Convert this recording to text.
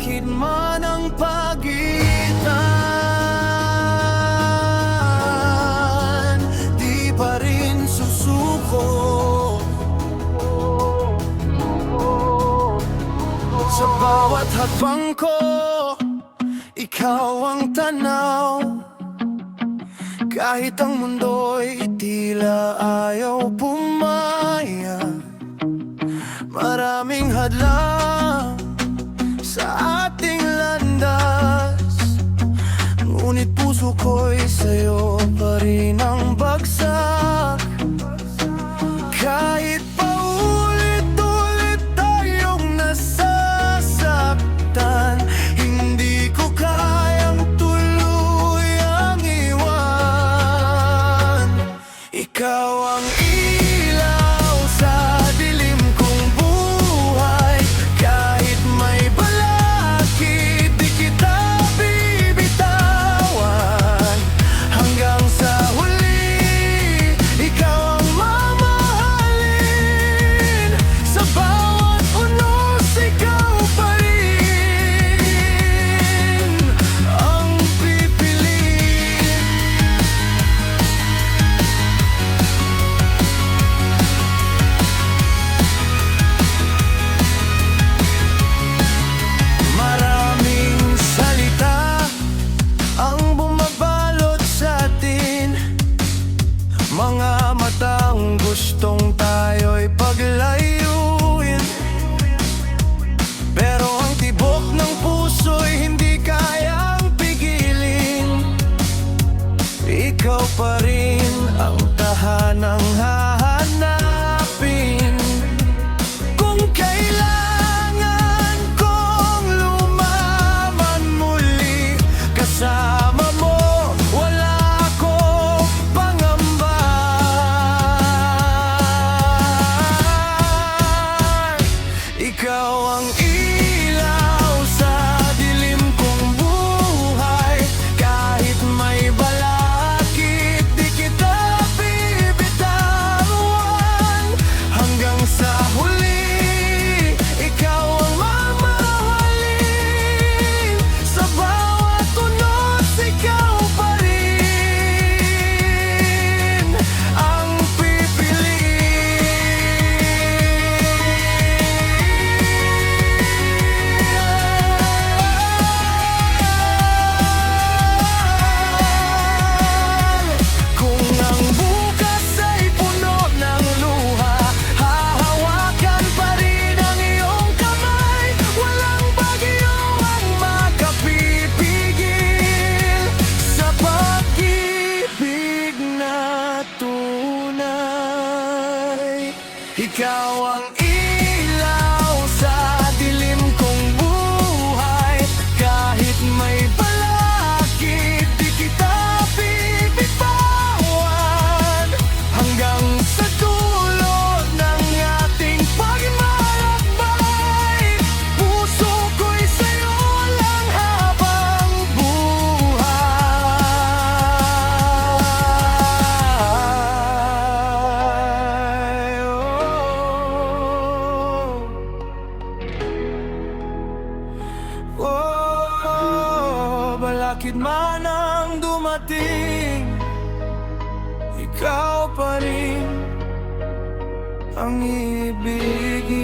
Balakid man ang pagitan, di pa rin susuko. Sa bawat hakbang ko, ikaw ang tanaw. Kahit ang mundo'y tila ayaw pumaya, maraming hadlang sa ating landas, ngunit puso ko'y sa'yo pa rin ang bagsak. Kahit paulit-ulit tayong nasasaktan, hindi ko kayang tuluyang iwan. Ikaw ang ilaw sa dilim kong buhay. Kahit may balakid, di kita bibitawan. Hanggang sa huli, ikaw ang mamahalin. Sa bawat unos, ikaw pa rin ang pipiliin. Maraming salita ang bumabalot sa atin, mga matang gustong tayo'y paglayuin. Pero ang tibok ng puso'y hindi kayang pigilin. Ikaw pa rin ang tahanang hahanapin. Kung kailangan kong lumaban muli, kasama mo, wala akong pangamba. Ikaw ang ilaw sa dilim kong buhay. Kahit may balakid, di kita bibitawan. Hanggang sa huli, ikaw ang mamahalin. Sa bawat unos, ikaw pa rin ang pipiliin. Kung ang bukas ay puno ng luha, hahawakan pa rin ang iyong kamay. Walang bagyo ang makapipigil sa pag-ibig na tunay. Ikaw ang ilaw sa dilim kong buhay. Kahit may balakid, di kita bibitawan. Hanggang sa dulo ng ating paglalakbay, puso ko'y sa'yo lang habang buhay. Balakid man ang dumating, ikaw pa rin ang ibigin.